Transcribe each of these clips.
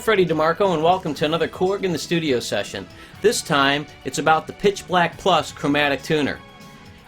Freddie DeMarco, and welcome to another Korg in the Studio session. This time, it's about the Pitchblack Plus chromatic tuner.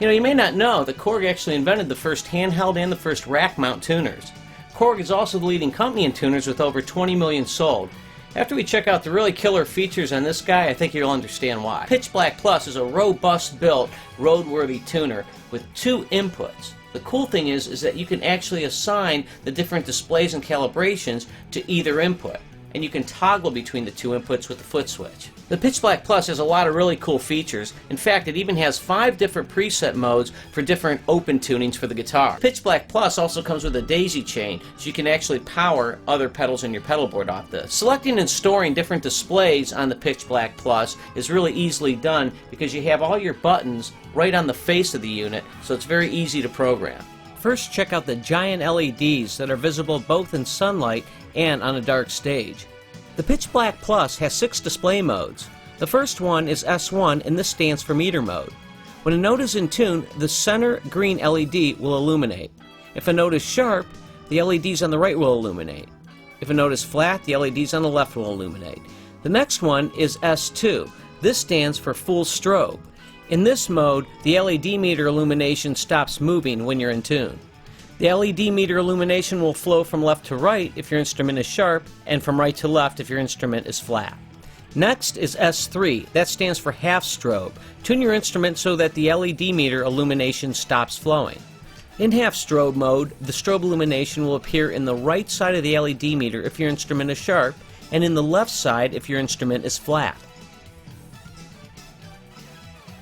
You may not know that Korg actually invented the first handheld and the first rack mount tuners. Korg is also the leading company in tuners with over 20 million sold. After we check out the really killer features on this guy, I think you'll understand why. Pitchblack Plus is a robust built, roadworthy tuner with two inputs. The cool thing is that you can actually assign the different displays and calibrations to either input, and you can toggle between the two inputs with the foot switch. The Pitchblack Plus has a lot of really cool features. In fact, it even has 5 different preset modes for different open tunings for the guitar. Pitchblack Plus also comes with a daisy chain, so you can actually power other pedals in your pedal board off this. Selecting and storing different displays on the Pitchblack Plus is really easily done because you have all your buttons right on the face of the unit, so it's very easy to program. First, check out the giant LEDs that are visible both in sunlight and on a dark stage. The Pitchblack Plus has 6 display modes. The first one is S1, and this stands for meter mode. When a note is in tune, the center green LED will illuminate. If a note is sharp, the LEDs on the right will illuminate. If a note is flat, the LEDs on the left will illuminate. The next one is S2. This stands for full strobe. In this mode, the LED meter illumination stops moving when you're in tune. The LED meter illumination will flow from left to right if your instrument is sharp, and from right to left if your instrument is flat. Next is S3. That stands for half strobe. Tune your instrument so that the LED meter illumination stops flowing. In half strobe mode, the strobe illumination will appear in the right side of the LED meter if your instrument is sharp, and in the left side if your instrument is flat.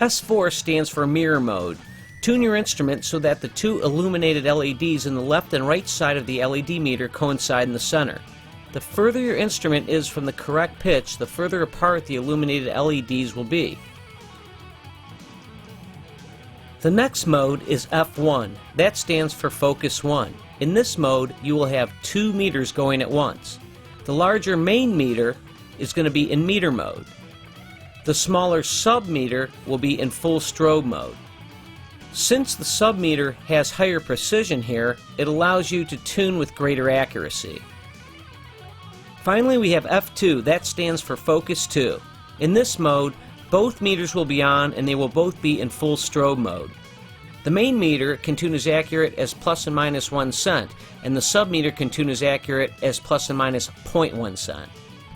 S4 stands for mirror mode. Tune your instrument so that the 2 illuminated LEDs in the left and right side of the LED meter coincide in the center. The further your instrument is from the correct pitch, the further apart the illuminated LEDs will be. The next mode is F1. That stands for Focus 1. In this mode, you will have 2 meters going at once. The larger main meter is going to be in meter mode. The smaller sub-meter will be in full strobe mode. Since the sub-meter has higher precision here, it allows you to tune with greater accuracy. Finally, we have F2. That stands for Focus 2. In this mode, both meters will be on and they will both be in full strobe mode. The main meter can tune as accurate as plus and minus 1 cent, and the sub-meter can tune as accurate as plus and minus 0.1 cent.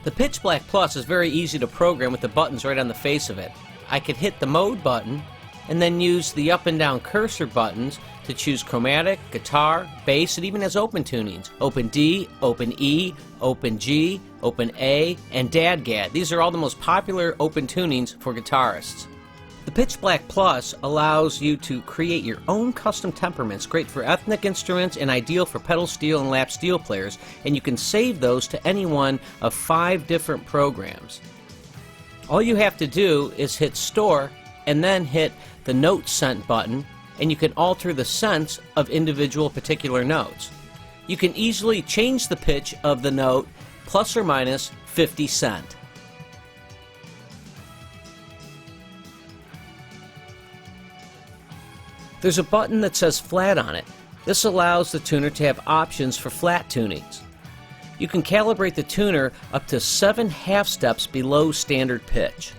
The Pitchblack Plus is very easy to program with the buttons right on the face of it. I could hit the mode button and then use the up and down cursor buttons to choose chromatic, guitar, bass. It even has open tunings. Open D, open E, open G, open A, and DADGAD. These are all the most popular open tunings for guitarists. The Pitchblack Plus allows you to create your own custom temperaments, great for ethnic instruments and ideal for pedal steel and lap steel players, and you can save those to any one of 5 different programs. All you have to do is hit Store and then hit the Note Scent button, and you can alter the scents of individual particular notes. You can easily change the pitch of the note plus or minus 50 cent. There's a button that says Flat on it. This allows the tuner to have options for flat tunings. You can calibrate the tuner up to 7 half steps below standard pitch.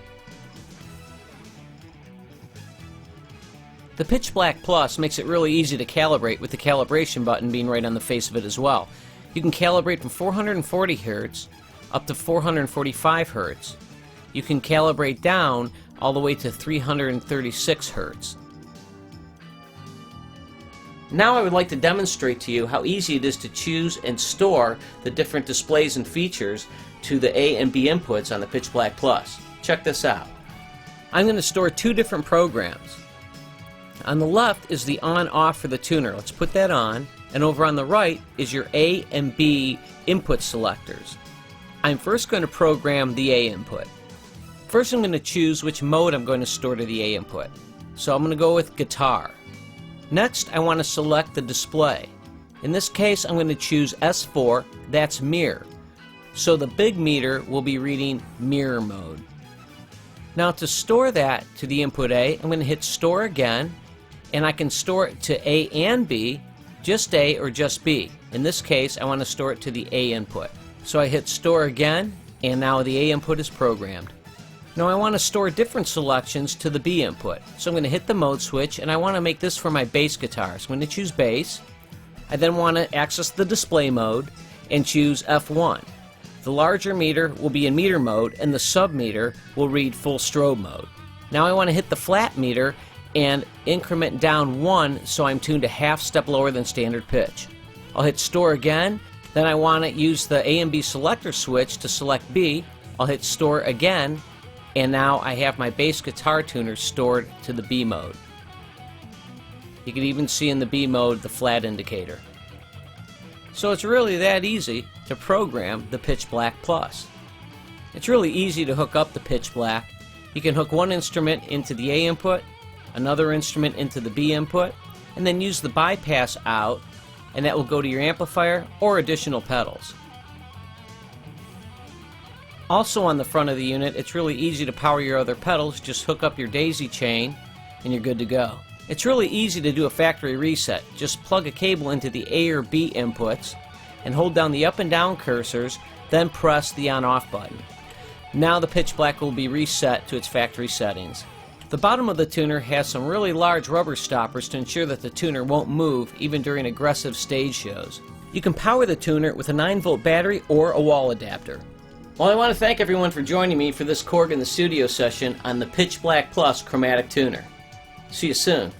The Pitchblack Plus makes it really easy to calibrate with the calibration button being right on the face of it as well. You can calibrate from 440 Hz up to 445 Hz. You can calibrate down all the way to 336 Hz. Now I would like to demonstrate to you how easy it is to choose and store the different displays and features to the A and B inputs on the Pitchblack Plus. Check this out. I'm going to store 2 different programs. On the left is the on-off for the tuner. Let's put that on. And over on the right is your A and B input selectors. I'm first going to program the A input. First I'm going to choose which mode I'm going to store to the A input. So I'm going to go with guitar. Next, I want to select the display. In this case, I'm going to choose S4, that's mirror. So the big meter will be reading mirror mode. Now to store that to the input A, I'm going to hit Store again, and I can store it to A and B, just A or just B. In this case, I want to store it to the A input. So I hit store again, and now the A input is programmed. Now I want to store different selections to the B input. So I'm going to hit the mode switch, and I want to make this for my bass guitar. So I'm going to choose bass. I then want to access the display mode and choose F1. The larger meter will be in meter mode, and the sub meter will read full strobe mode. Now I want to hit the flat meter and increment down 1 so I'm tuned a half step lower than standard pitch. I'll hit store again, then I want to use the A and B selector switch to select B. I'll hit store again, and now I have my bass guitar tuner stored to the B mode. You can even see in the B mode the flat indicator. So it's really that easy to program the Pitchblack Plus. It's really easy to hook up the Pitchblack. You can hook one instrument into the A input, another instrument into the B input, and then use the bypass out, and that will go to your amplifier or additional pedals. Also on the front of the unit, it's really easy to power your other pedals. Just hook up your daisy chain and you're good to go. It's really easy to do a factory reset. Just plug a cable into the A or B inputs and hold down the up and down cursors, then press the on-off button. Now the Pitchblack will be reset to its factory settings. The bottom of the tuner has some really large rubber stoppers to ensure that the tuner won't move even during aggressive stage shows. You can power the tuner with a 9-volt battery or a wall adapter. Well, I want to thank everyone for joining me for this Korg in the Studio session on the Pitchblack Plus Chromatic Tuner. See you soon.